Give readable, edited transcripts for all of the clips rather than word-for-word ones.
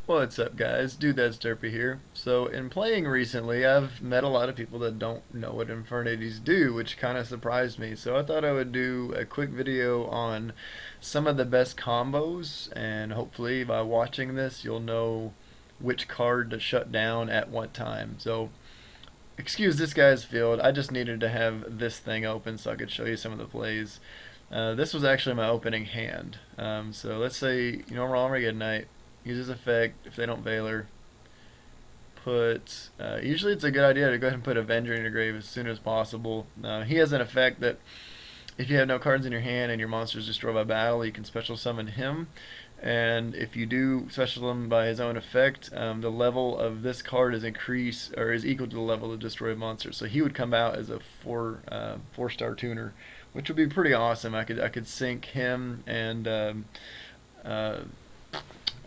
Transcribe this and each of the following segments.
What's up, guys? Dude, that's Derpy here. So, in playing recently, I've met a lot of people that don't know what Infernities do, which kind of surprised me. So, I thought I would do a quick video on some of the best combos, and hopefully, by watching this, you'll know which card to shut down at what time. So, excuse this guy's field. I just needed to have this thing open so I could show you some of the plays. This was actually my opening hand. So, let's say, normal Armageddon Knight. Use his effect if they don't Valor. Usually it's a good idea to go ahead and put Avenger in your grave as soon as possible. He has an effect that if you have no cards in your hand and your monster is destroyed by battle, you can special summon him. And if you do special him by his own effect, the level of this card is increased or is equal to the level of destroyed monster. So he would come out as a four-star tuner, which would be pretty awesome. I could sync him and uh,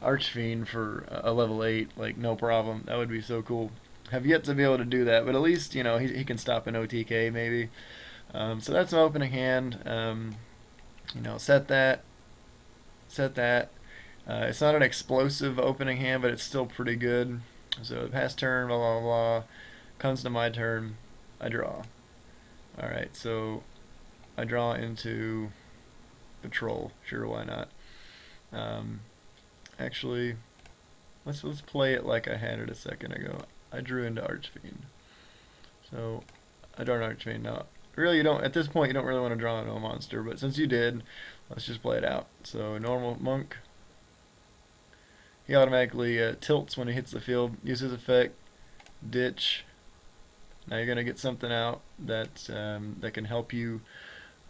Archfiend for a level 8, like no problem. That would be so cool. Have yet to be able to do that, but at least he can stop an OTK maybe. So that's an opening hand. Set that, set that. It's not an explosive opening hand, but it's still pretty good. So pass turn, blah blah blah. Comes to my turn, I draw. All right, so I draw into Patrol. Sure, why not? Actually, let's play it like I had it a second ago. I drew into Archfiend. So I draw an Archfiend. Now, really, you don't at this point you don't really want to draw into a monster, but since you did, let's just play it out. So normal Monk. He automatically tilts when he hits the field. Use his effect. Ditch. Now you're gonna get something out that can help you.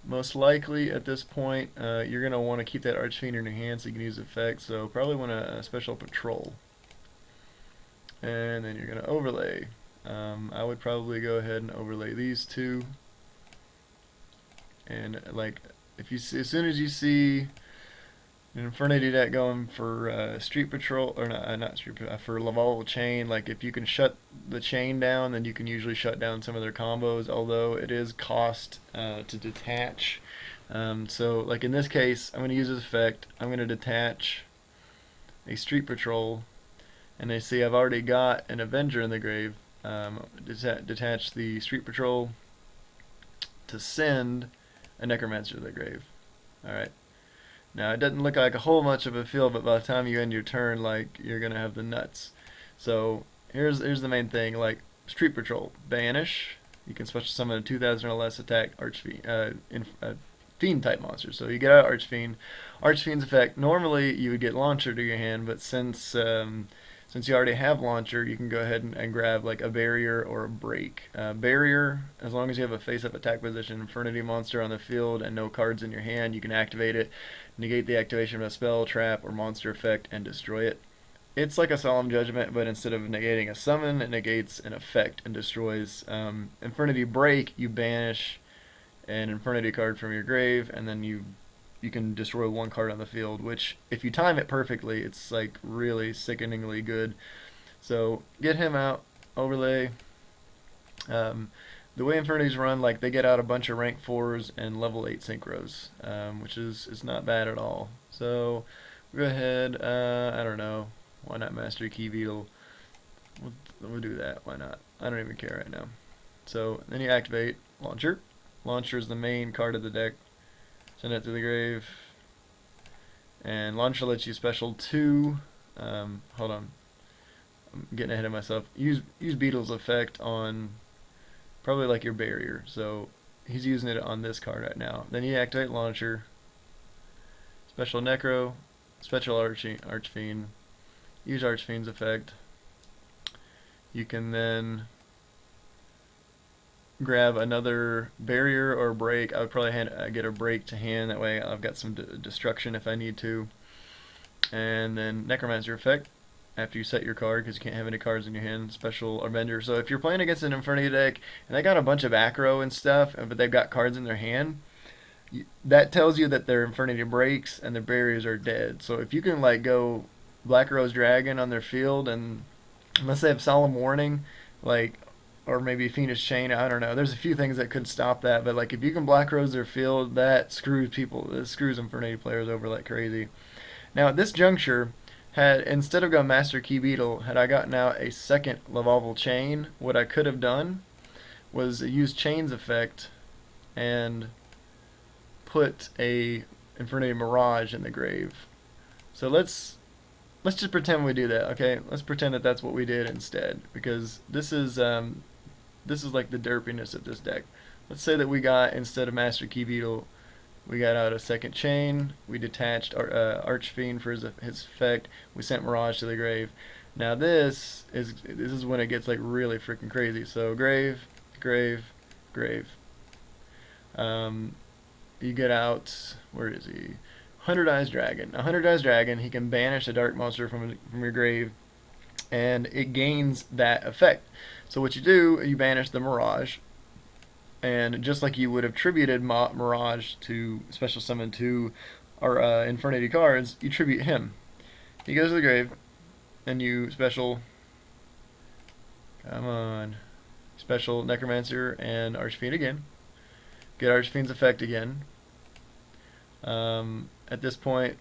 Most likely at this point, you're going to want to keep that Archfiend in your hand so you can use effects. So probably want a special Patrol. And then you're going to overlay. I would probably go ahead and overlay these two. And like, if you see, as soon as you see an Infernity deck going for Street Patrol, or not Street Patrol, for Laval Chain, like if you can shut the chain down, then you can usually shut down some of their combos, although it is cost to detach. So like in this case, I'm going to use this effect. I'm going to detach a Street Patrol, and they see I've already got an Avenger in the grave. Detach the Street Patrol to send a Necromancer to the grave. Alright. Now, it doesn't look like a whole much of a field, but by the time you end your turn, like, you're going to have the nuts. So, here's the main thing, like, Street Patrol, banish. You can special summon a 2000 or less attack Archfiend, Fiend type monster. So, you get out Archfiend. Archfiend's effect, normally you would get Launcher to your hand, but since you already have Launcher, you can go ahead and grab like a Barrier or a Break. Barrier, as long as you have a face-up attack position, Infernity monster on the field, and no cards in your hand, you can activate it, negate the activation of a spell, trap, or monster effect, and destroy it. It's like a Solemn Judgment, but instead of negating a summon, it negates an effect and destroys. Infernity Break, you banish an Infernity card from your grave, and then you can destroy one card on the field, which if you time it perfectly, it's like really sickeningly good. So get him out, overlay. The way Infernities run, like they get out a bunch of rank 4s and level 8 synchros, which is not bad at all. So go ahead, I don't know, why not Master Key Beetle? We'll do that, why not? I don't even care right now. So then you activate Launcher. Launcher is the main card of the deck. Send it to the grave. And Launcher lets you special 2. Hold on. I'm getting ahead of myself. Use Beetle's effect on probably like your Barrier. So he's using it on this card right now. Then you activate Launcher. Special Necro. Special Archfiend. Use Archfiend's effect. You can then grab another Barrier or Break. I would probably get a Break to hand, that way I've got some destruction if I need to. And then Necromancer effect after you set your card, because you can't have any cards in your hand. Special Avenger. So if you're playing against an Infernity deck and they got a bunch of aggro and stuff, but they've got cards in their hand, that tells you that their Infernity breaks and their barriers are dead. So if you can like go Black Rose Dragon on their field, and unless they have Solemn Warning, like, or maybe Fiendish Chain, I don't know. There's a few things that could stop that, but like if you can Black Rose their field, that screws Infernity players over like crazy. Now at this juncture, Had instead of going Master Key Beetle, had I gotten out a second Lavalval chain, what I could have done was use Chains effect and put a Infernity Mirage in the grave. So let's just pretend we do that, okay? Let's pretend that that's what we did instead, because this is like the derpiness of this deck. Let's say that we got, instead of Master Key Beetle, we got out a second chain. We detached our Archfiend for his effect. We sent Mirage to the grave. Now this is when it gets like really freaking crazy. So grave, grave, grave. Um, you get out. Where is he? 100 Eyes Dragon. A 100 Eyes Dragon. He can banish a dark monster from your grave, and it gains that effect. So what you do, you banish the Mirage, and just like you would have tributed Mirage to special summon to our Infernity cards, you tribute him. He goes to the grave, and you special. Come on. Special Necromancer and Archfiend again. Get Archfiend's effect again. At this point,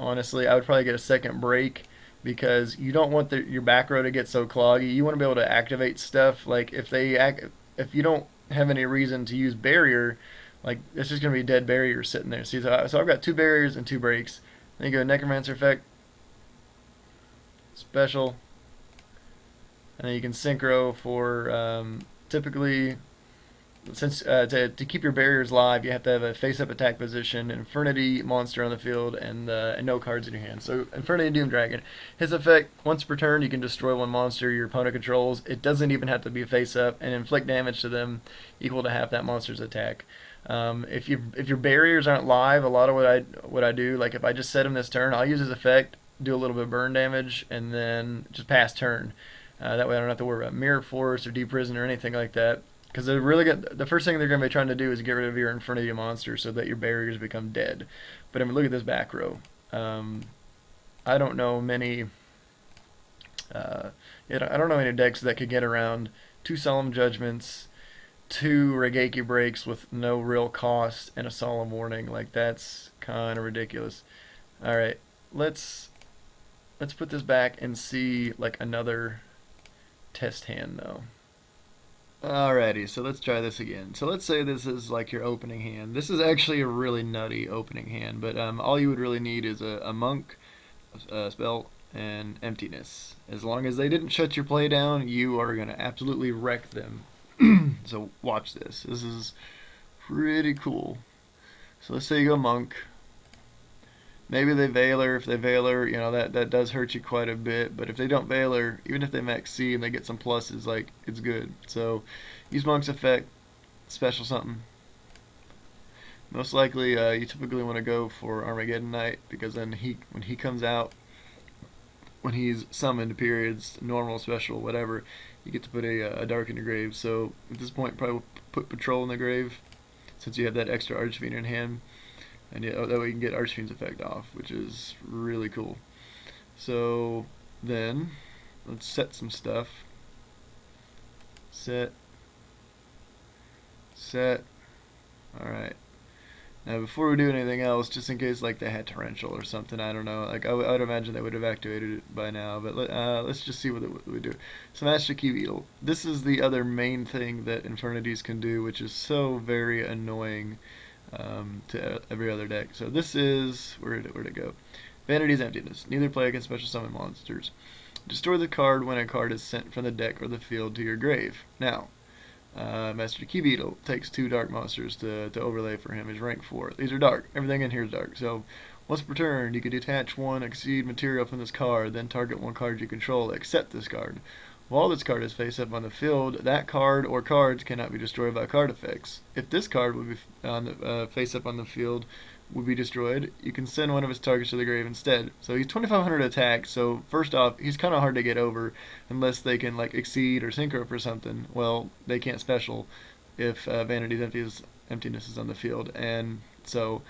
honestly, I would probably get a second break because you don't want your back row to get so cloggy. You want to be able to activate stuff. Like if you don't have any reason to use barrier, like it's just gonna be dead barrier sitting there. See, so I've got 2 barriers and 2 breaks. Then you go Necromancer effect, special, and then you can synchro for typically. Since to keep your barriers live, you have to have a face-up attack position, Infernity monster on the field, and no cards in your hand. So Infernity Doom Dragon, his effect, once per turn, you can destroy 1 monster your opponent controls. It doesn't even have to be face-up, and inflict damage to them equal to half that monster's attack. If your barriers aren't live, a lot of what I do, like if I just set him this turn, I'll use his effect, do a little bit of burn damage, and then just pass turn. That way I don't have to worry about Mirror Force or Deep Prison or anything like that. Because they're really the first thing they're going to be trying to do is get rid of your Infernity monster so that your barriers become dead. But I mean, look at this back row. I don't know many. I don't know any decks that could get around 2 Solemn Judgments, 2 Regeki breaks with no real cost, and a Solemn Warning. Like that's kind of ridiculous. All right, let's put this back and see like another test hand though. Alrighty, so let's try this again. So let's say this is like your opening hand. This is actually a really nutty opening hand, but all you would really need is a monk, a spell, and emptiness. As long as they didn't shut your play down, you are going to absolutely wreck them. So watch this. This is pretty cool. So let's say you go monk. Maybe they Veiler. If they Veiler, that does hurt you quite a bit. But if they don't Veiler, even if they max C and they get some pluses, like it's good. So use Monk's effect, special something. Most likely, you typically want to go for Armageddon Knight because then when he comes out, when he's summoned, periods, normal, special, whatever, you get to put a dark in your grave. So at this point, probably put Patrol in the grave since you have that extra Archfiend in hand. And yeah, that way you can get Archfiend's effect off, which is really cool. So then, let's set some stuff. Set. Alright. Now before we do anything else, just in case like they had Torrential or something, I don't know. Like I would imagine they would have activated it by now. But let's just see what we do. So Master Key Beetle. This is the other main thing that Infernities can do, which is so very annoying. To every other deck. So this is where'd it go? Vanity's Emptiness. Neither player can special summon monsters. Destroy the card when a card is sent from the deck or the field to your grave. Now, Master Key Beetle takes 2 dark monsters to overlay for him. He's rank 4. These are dark. Everything in here is dark. So once per turn, you can detach 1 exceed material from this card, then target 1 card you control except this card. While this card is face up on the field, that card or cards cannot be destroyed by card effects. If this card would be on the, face up on the field would be destroyed, you can send one of his targets to the grave instead. So he's 2,500 attack, so first off, he's kind of hard to get over unless they can like exceed or synchro for something. Well, they can't special if Vanity's Emptiness is on the field. And so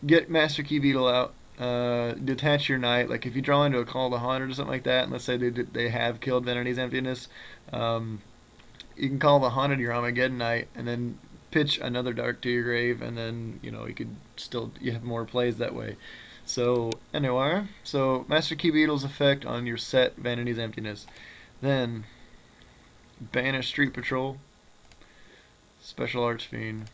get Master Key Beetle out. Detach your knight. Like if you draw into a Call of the Haunted or something like that, and let's say they have killed Vanity's Emptiness, you can call the Haunted your Armageddon Knight, and then pitch another dark to your grave, and then you have more plays that way. So anyway, so Master Key Beetle's effect on your set Vanity's Emptiness. Then banish Street Patrol, special Archfiend.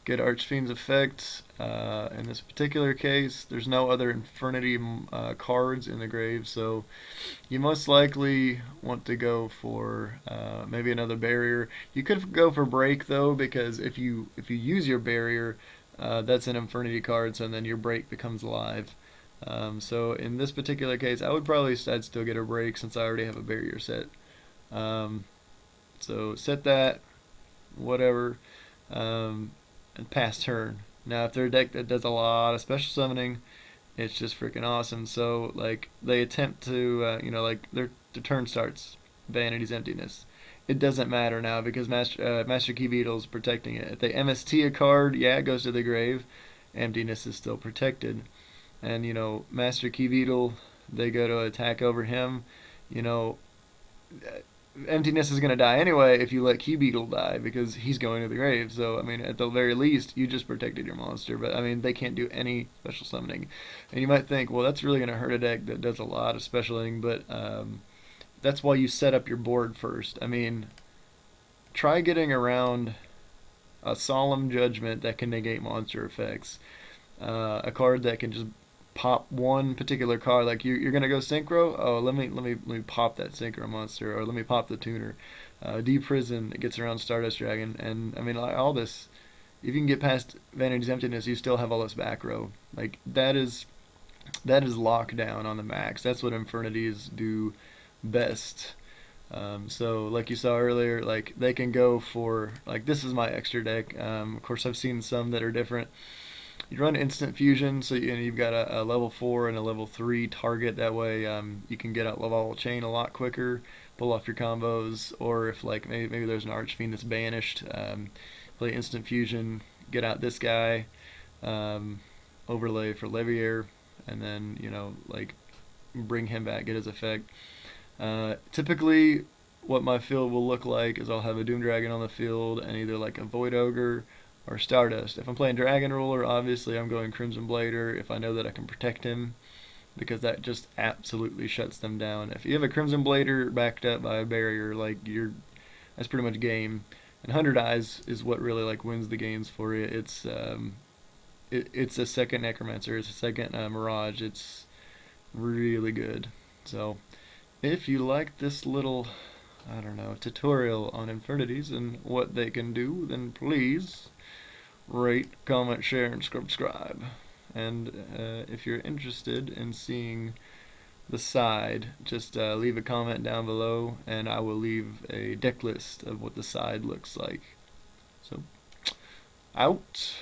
Get Archfiend's effect. In this particular case, there's no other Infernity cards in the grave, so you most likely want to go for maybe another barrier. You could go for break though, because if you use your barrier, that's an Infernity card, so then your break becomes live. So in this particular case, I'd still get a break since I already have a barrier set. Um, so set that, whatever, and pass turn. Now if they're a deck that does a lot of special summoning, it's just freaking awesome. So like they attempt to, like their turn starts Vanity's Emptiness. It doesn't matter now because Master Key Beetle is protecting it. If they MST a card, yeah, it goes to the grave. Emptiness is still protected. And Master Key Beetle, they go to attack over him. You know, Emptiness is going to die anyway if you let Key Beetle die because he's going to the grave. So, I mean, at the very least, you just protected your monster. But, I mean, they can't do any special summoning. And you might think, well, that's really going to hurt a deck that does a lot of specialing. But that's why you set up your board first. I mean, try getting around a Solemn Judgment that can negate monster effects. A card that can just pop one particular card. Like you're gonna go synchro. Oh, let me pop that synchro monster, or let me pop the tuner. Deprison it gets around Stardust Dragon, and I mean like, all this. If you can get past Vanity's Emptiness, you still have all this back row. Like that is lockdown on the max. That's what Infernities do best. So like you saw earlier, like they can go for like this is my extra deck. Of course, I've seen some that are different. You run instant fusion, so you've got a level 4 and a level 3 target. That way, you can get out level chain a lot quicker, pull off your combos, or if like maybe there's an Archfiend that's banished, play instant fusion, get out this guy, um, overlay for Levier, and then like bring him back, get his effect. Typically, what my field will look like is I'll have a Doom Dragon on the field and either like a Void Ogre or Stardust. If I'm playing Dragon Ruler, obviously I'm going Crimson Blader if I know that I can protect him, because that just absolutely shuts them down. If you have a Crimson Blader backed up by a barrier, like that's pretty much game. And 100 Eyes is what really like wins the games for you. It's a second Necromancer, it's a second Mirage. It's really good. So if you like this little, I don't know, tutorial on Infernities and what they can do, then please rate, comment, share, and subscribe. And if you're interested in seeing the side, just leave a comment down below, and I will leave a deck list of what the side looks like. So, out.